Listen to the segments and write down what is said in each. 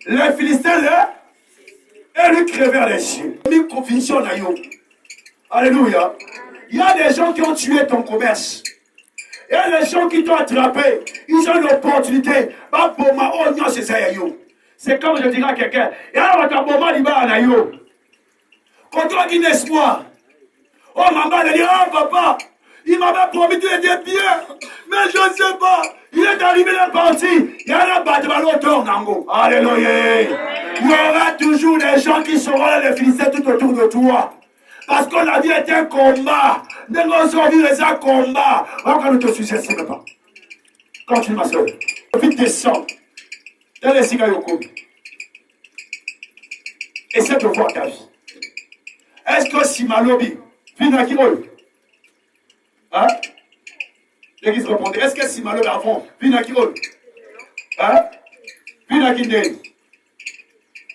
Les Philistins, et lui crevèrent les yeux. Mis conviction à eux. Alléluia. Il y a des gens qui ont tué ton commerce. Il y a des gens qui t'ont attrapé. Ils ont l'opportunité. C'est comme je dirais à quelqu'un. Il y a un moment qui va yo. Quand on a un espoir. Oh maman, elle dit, oh papa, il m'avait promis qu'il était bien. Mais je ne sais pas. Il est arrivé la partie. Il y a un bâtiment autour d'Ango. Alléluia. Il y aura toujours des gens qui seront là, les Philistins tout autour de toi. Parce que la vie est un combat. Négocier les un combat. Quand ne te succède pas. Continue ma soeur. Vite descends. Dans les cigares essaie de voir ta vie. Est-ce que si Malobi vient à Kirol? Hein? L'église répondait. Est-ce que si Malobi avant vient à Kirol? Hein? Vient à Kindé.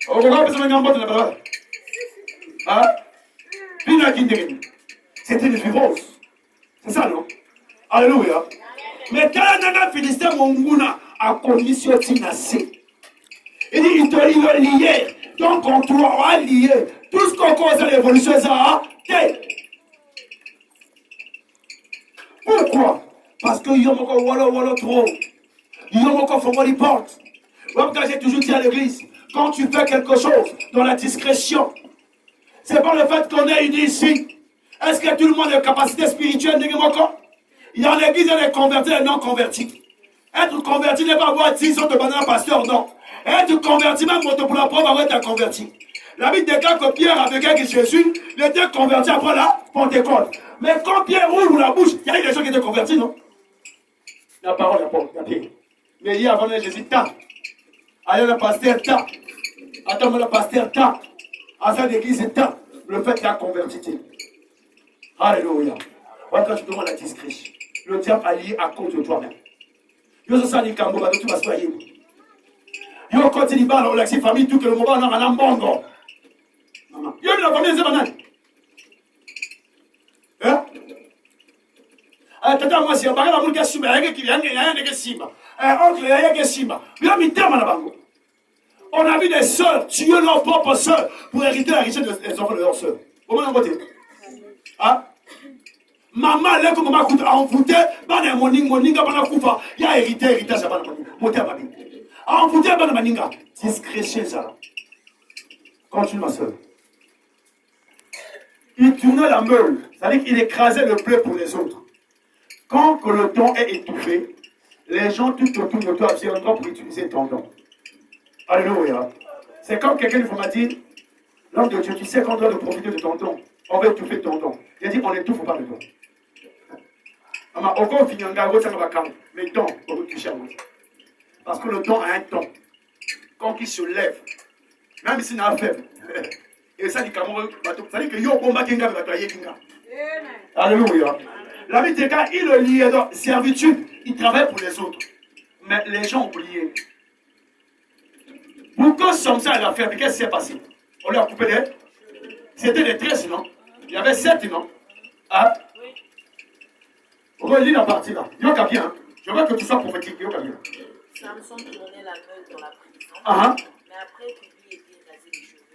On va pas se mettre en bas de la parole. Hein? Vient à Kindé. C'était une virose. C'est ça, non? Alléluia. Mais quand on a Philistin Monguna a condition tinacé. Il dit, il te lié. Donc on doit lier. Tout ce qu'on cause à l'évolution, ça pourquoi? Parce que il y a encore walla trop. Il y a encore faut porte. Quand j'ai toujours dit à l'église, quand tu fais quelque chose dans la discrétion, c'est pas le fait qu'on est unis ici. Est-ce que tout le monde a une capacité spirituelle? Il y a l'église, il y a les convertis et les non convertis. Être converti n'est pas avoir 10 ans de banane pasteur, non. Être converti, même pour la preuve, avoir été converti. La Bible déclare que Pierre, avec un Jésus, il était converti après la Pentecôte. Mais quand Pierre ouvre la bouche, il y a eu des gens qui étaient convertis, non? La parole, la Pierre. Mais il y a avant Jésus, ta. Allez, le pasteur, ta. Attends, le pasteur, ta. À cette église, ta. Le fait qu'il a converti. Alléluia. Quand tu demandes la discrétion, le diable a lié à cause de toi-même. Yo se sali kambo ba tout baswa yebo. Yo continue ba la si famille tout que le moment na mbongo. Maman. Yo la famille c'est banane. Hein? Ah tata moi si ba la mulka suma yake ki yanga yanga simba. Oncle yake simba. Yo mi tama na bango. On a vu des sœurs tuer leurs propres sœurs pour hériter la richesse des enfants de leurs sœurs. Comment on vote? Hein? Maman, là, comme maman coûte envoûté, bana moninga, bana koufa, il y a héritage, ça bana moté à babi. Envoûté, bana maninga, discrétion, ça. Continue, ma soeur. Il tournait la meule, c'est-à-dire qu'il écrasait le blé pour les autres. Quand que le don est étouffé, les gens tout autour de toi viendront pour utiliser ton don. Alléluia. C'est comme quelqu'un m'a dit, l'homme de Dieu, tu sais qu'on doit profiter de ton don. On va étouffer ton don. Il a dit, on n'étouffe pas le don. Mais don, on veut toucher à moi. Parce que le don a un temps. Quand il se lève, même s'il n'a pas faible, et ça dit Cameroun, ça dit que yo combat kinga va travailler kinga. Alléluia. La vie des gars, il le lié dans servitude, il travaille pour les autres. Mais les gens ont oublié. Pourquoi sommes ça à la ferme? Qu'est-ce qui s'est passé? On lui a coupé les. C'était des 13, non? Il y avait 7, non? Ah? On lit la partie là. Yo bien. Je veux que tu sois prophétique. Yo bien. Samson tournait la meule dans la prison. Mais après qu'il lui ait rasé les cheveux,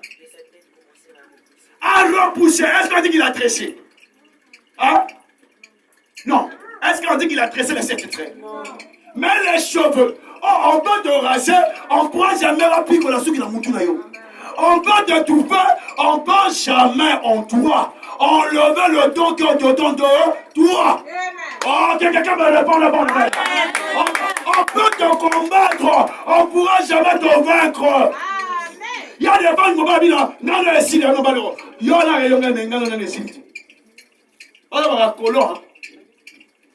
les serpents commençaient à repousser. À repousser. Est-ce qu'on dit qu'il a tressé? Hein? Non. Est-ce qu'on dit qu'il a tressé les 7 traits? Non. Mais les cheveux. Oh, on peut te raser. On ne pourra jamais rappeler que la soupe qui a moutou là. On peut te touffer. On ne peut jamais en toi. Enlever le don que te donne de toi. Oh, quelqu'un me répond la bonne réponse. On peut te combattre. On ne pourra jamais te vaincre. Il y a des gens qui vont dire, non, non, si, non, non, il y en a qui vont dire, non, non, si. On va voir colon.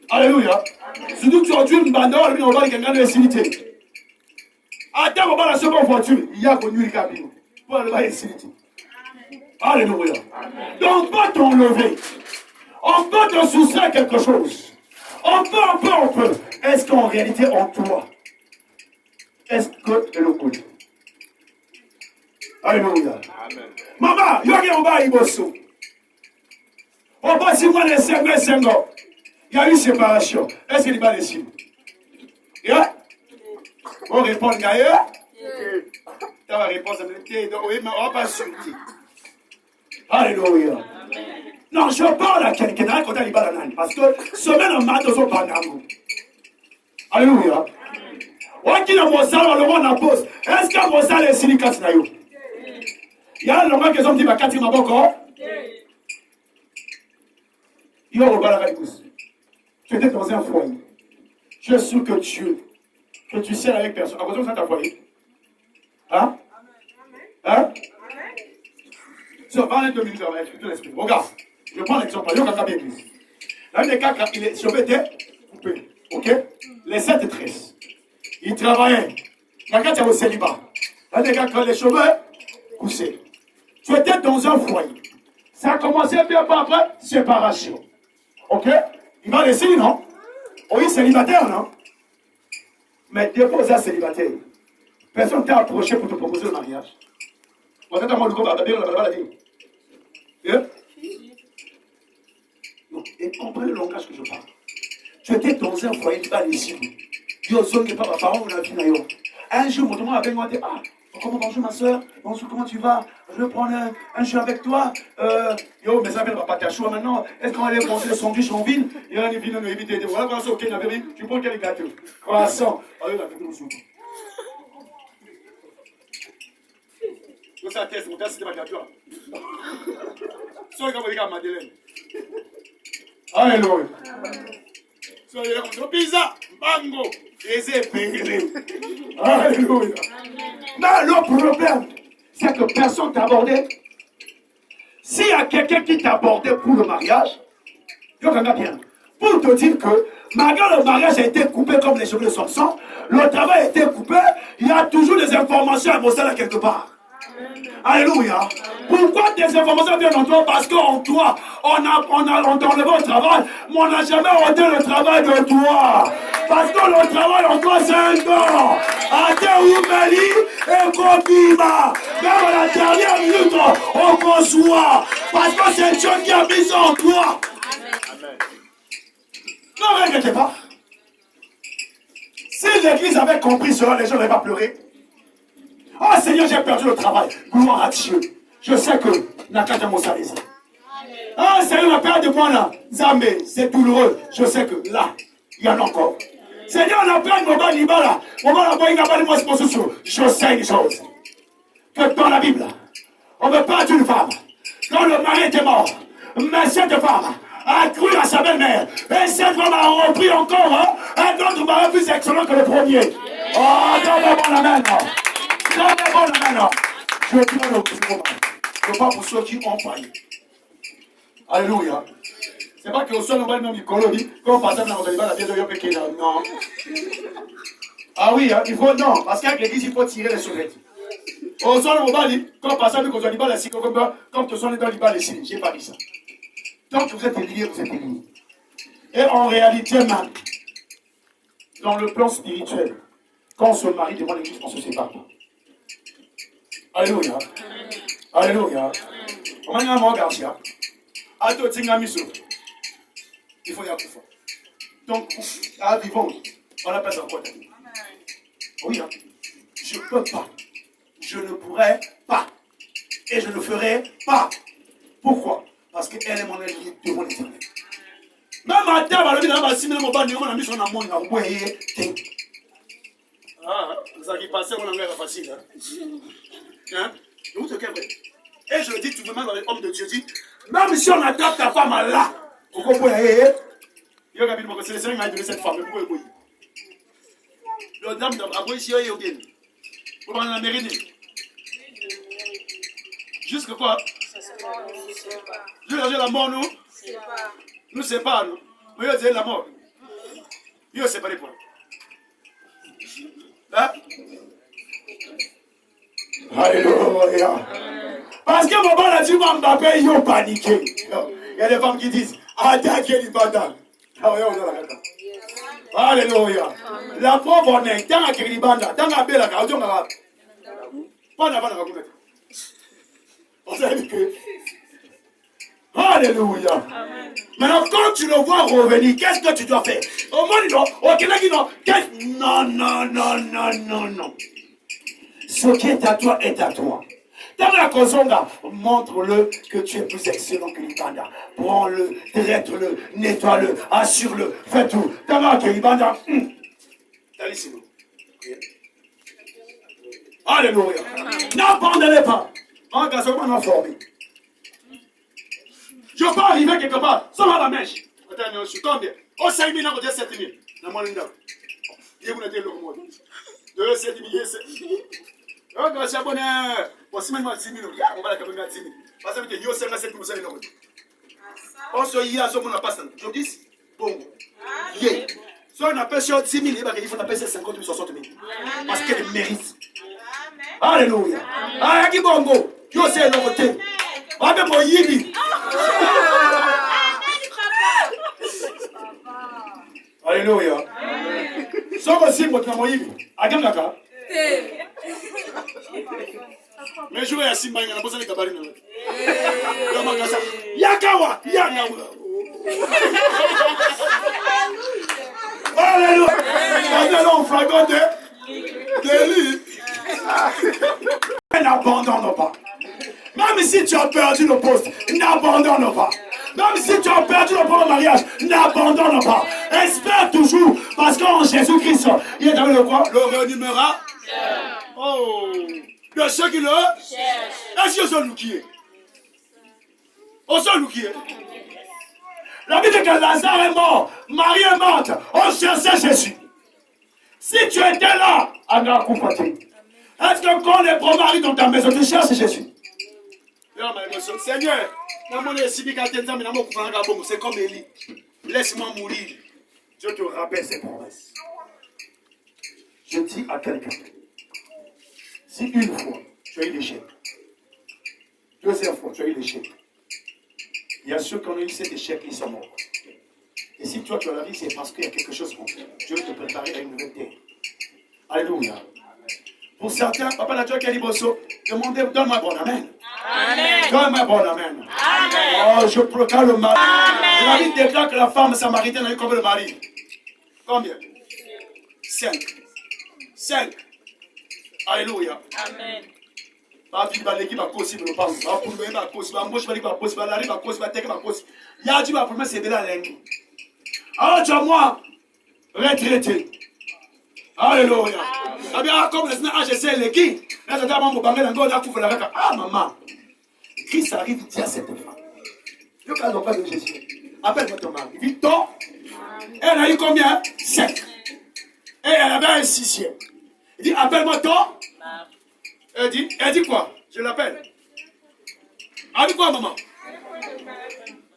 Alléluia. Surtout que tu as tué une banderole, on va dire que non, non, si. Attends, on va la seconde voiture. Il y a connu le cabine. Pour aller voir les si. Alléluia. Donc, on peut t'enlever. On peut te soustraire quelque chose. On peut. Est-ce qu'en réalité, en toi, est-ce que tu es le coup? Alléluia. Maman, il y a un bail bosso. On passe si moi les 5 ans. Il y a eu séparation. Est-ce qu'il va les signes? On répond d'ailleurs. Tu vas répondre, oui, mais on va pas sortir. Alléluia. Non, je parle à quelqu'un quand il va parce que semaine en matin, on va alléluia. Qui n'a pas ça, le monde en pose. Est-ce qu'il y a pas ça, les silicats? Il y a un moment qui ont dit, ma carte, ma boko. Il y a un repas tu étais dans un foyer. Je suis sûr que tu sais avec personne. À cause de ça, ta foyer. Hein? Hein? Pendant 2 minutes, regarde, je prends l'exemple. Il y a un église. L'un des cas, les cheveux étaient coupés. Ok? Les 7 et 13. Ils travaillaient. Quand il y a au célibat. L'un des cas, quand les cheveux poussés. Tu étais dans un foyer. Ça a commencé bien après, séparation. Ok? Il va laisser, non? Oui, célibataire, non? Mais dépose un célibataire. Personne ne t'a approché pour te proposer le mariage. Vous êtes à moi, le groupe, la vie. Et comprenez le langage que je parle. Tu étais dans un foyer, tu vas ici. Yo, son n'est pas ma parole, on a vu d'ailleurs. Un jour, mon avec moi, dit, ah, comment bonjour ma soeur, bonjour, comment tu vas? Je vais prendre un jeu avec toi. Yo, mais ça ne va pas t'acheter maintenant. Est-ce qu'on va aller manger le sandwich en ville? Il y a une ville, on a évité. Voilà, voilà, ok, tu prends quel gâteau? Croissant. Allez, la gâteau, monsieur. Ça teste, mon test, c'était ma gâteau. Soyez comme vous dites à Madeleine. Alléluia. Soyez comme pizza, mango, les épingles. Alléluia. Mais le problème, c'est que personne t'a abordé. S'il y a quelqu'un qui t'a abordé pour le mariage, je regarde bien. Pour te dire que, malgré le mariage a été coupé comme les cheveux de Samson, le travail a été coupé, il y a toujours des informations à Mossala quelque part. Alléluia. Pourquoi des informations viennent en toi? Parce qu'en toi, on enlevé au travail, mais on n'a jamais ôté le travail de toi. Parce que le travail en toi, c'est un don. Adeoumeli et Kobima. Même à la dernière minute, on conçoit. Parce que c'est Dieu qui a mis ça en toi. Amen. Ne regrettez pas. Si l'église avait compris cela, les gens n'auraient pas pleuré. Oh Seigneur, j'ai perdu le travail. Gloire à Dieu. Je sais que Nakata Mosalisa. Ah Seigneur, la perte de moi là. Zambé, c'est douloureux. Je sais que là, il y en a encore. Seigneur, on a perdu mon bas là. Mon bas là, il n'a pas de moi, c'est mon sous. Je sais une chose. Que dans la Bible, on ne veut pas d'une femme. Quand le mari était mort, mais cette femme a cru à sa belle-mère. Et cette femme a repris encore un autre mari plus excellent que le premier. Oh, donne-moi la main. Donne-moi la main. Je dis le plus. Je parle pour ceux qui ont failli. Alléluia. C'est pas que au sol, on va le même colonie. Quand on passe dans le la pièce de Yopé non. Ah oui, hein, il faut, non. Parce qu'avec l'église, il faut tirer les sonnettes. Au sol, on va dire, quand on passe dans le bal, comme tu sonnes dans le bal, ici. J'ai pas dit ça. Tant que vous êtes liés, vous êtes liés. Et en réalité, même, dans le plan spirituel, quand on se marie devant l'église, on ne se sépare pas. Alléluia. Alléluia. On va dire Garcia. Ato Tinga Miso. Il faut y avoir fort. Donc, à vivant, on appelle ça quoi? Oui, hein. Je ne peux pas. Je ne pourrais pas. Et je ne ferai pas. Pourquoi? Parce qu'elle est mon alliée devant l'Éternel. Même à table, elle a dit, mon bas, on a mis son amour, on a oué. Ah, ça qui passait, on a l'air facile. Hein? Vous te vrai. Et je le dis tout de même avec l'homme de Dieu, dit, même si on attrape ta femme là, vous comprenez? Il y a un c'est le Seigneur qui m'a donné cette femme. Le dame d'abord ici, il y a bien. Vous parlez de la mairie. Jusque quoi? Dieu a dit la mort, nous? Nous séparons, nous. Mais il a dit la mort. Il a séparé pour nous. Hein? Alléluia. Parce que mon bon a dit, Mbappé, ils ont paniqué. Il y a des femmes qui disent, attaquez les bandes. Alléluia. La pauvre on est, tant que les bandes, tant que la radio, pas d'avant la communauté. Vous savez que Alléluia. Maintenant, quand tu le vois revenir, qu'est-ce que tu dois faire? Au moins, non. Non, non, non, non, non, non. Ce qui est à toi est à toi. Montre-le que tu es plus excellent que Libanda. Prends-le, traite-le, nettoie-le, assure-le, fais tout. Alléluia. N'abandonnez pas. Je peux arriver quelque part, ça va la mèche. Attends, je suis combien? Oh, 5 000, on dit 7 000. Dans mon linda. Il y a une idée de l'homme. 2, 7 000, 7 000. Oh, quand c'est abonné, on s'y met 10 000. On va la caméra 10 000. Parce que yo, c'est 7 000. On se y a, on n'a pas ça. Je dis, bon. Yeah. Si on appelle sur 10 000, il faut appeler 50 000, 60 000. Parce qu'elle mérite. Alléluia. Ah, qui bongo. Yo, c'est l'homme. On va me yibi. Alléluia. Soko simbo tunamoyibi. Agamaka. Mais je vais à Simba, il y a besoin de cabarine. Yakawa. Alléluia. On est là en flagrant délit. N'abandonne pas. Même si tu as perdu le poste, n'abandonne pas. Même si tu as perdu le premier mariage, n'abandonne pas. Espère toujours, parce qu'en Jésus-Christ, il est dans le quoi? Le renumera. Oh, de ceux qui le cherchent. Est-ce que c'est nous qui est? On sait nous qui est. La Bible dit que Lazare est mort, Marie est morte, on cherchait Jésus. Si tu étais là, est-ce que quand les bons maris dans ta maison, tu cherches Jésus? Seigneur, c'est comme Élie. Laisse-moi mourir. Dieu te rappelle ses promesses. Je dis à quelqu'un, si une fois tu as eu l'échec, deuxième fois tu as eu l'échec, il y a ceux qui ont eu cet échec, ils sont morts. Et si toi tu as la vie, c'est parce qu'il y a quelque chose pour toi. Dieu te préparer à une nouvelle terre. Alléluia. Pour certains, Papa Nadia Kaliboso, demandez, donne-moi bon amen. Amen. Donne-moi bon amen. Amen. Oh, je proclame le mari. La Bible déclare que la femme samaritaine a eu combien de mari? Combien? 5. 5. Alléluia. Amen. Alors tu as moi, retraité. Alléluia. Comme le Seigneur, j'essaie les qui. Ah maman, Christ arrive, dit à cette femme. Je ne parle pas de Jésus. Appelle-moi ton mari. Il dit, toi, elle a eu combien? 5. Et elle avait un 6e. Il dit, appelle-moi toi. Elle dit quoi? Je l'appelle. Elle dit quoi, maman?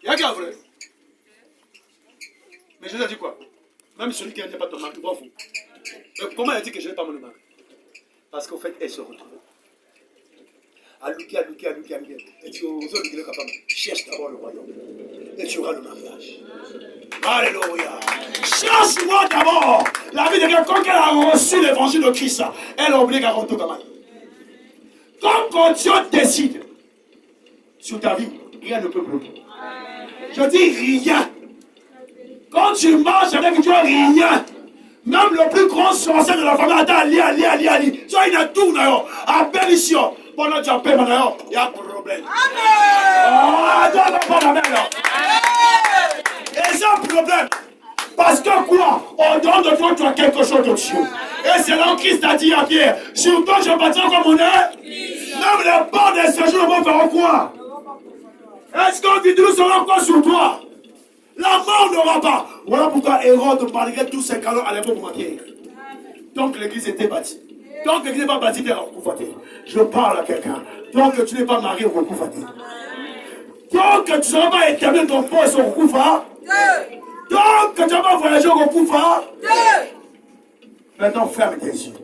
Il y a qu'à vrai. Mais Jésus a dit quoi? Même celui qui n'a pas ton mari, bon fou. Mais comment elle dit que je n'ai pas mon mari? Parce qu'au fait, elle se retrouve. Alouki. Et tu cherche d'abord le royaume. Et tu auras le mariage. Alléluia. Cherche-moi d'abord. La vie de quelqu'un qui a reçu l'évangile de Christ, elle oblige à rentrer dans la vie. Quand Dieu décide sur ta vie, rien ne peut bloquer. Je dis rien. Quand tu marches avec Dieu, rien. Même le plus grand sorcier de la famille, attends, Ali. Tu vois, il a tout d'ailleurs. Appelle ici. Pendant que tu appelles maintenant, il y a un problème. Amen. Pas la même. Et c'est un problème. Parce que quoi? Au dedans de toi, tu as quelque chose de Dieu. Et c'est là que Christ a dit à Pierre, sur toi, je bâtirai comme on est. Même les bords de ce jour vont faire quoi? Est-ce qu'on dit nous serons quoi sur toi? La mort n'aura pas. Voilà pourquoi Hérode, malgré tous ses canons, allait pour mentir. Donc l'église était bâtie. Donc l'église n'est pas bâtie, tu es recoufaté. Je parle à quelqu'un. Donc tu n'es pas marié, recoufaté. Donc tu ne seras pas éternel ton poste au recoufa. Donc tu n'as pas voyagé au recoufa. Maintenant ferme tes yeux.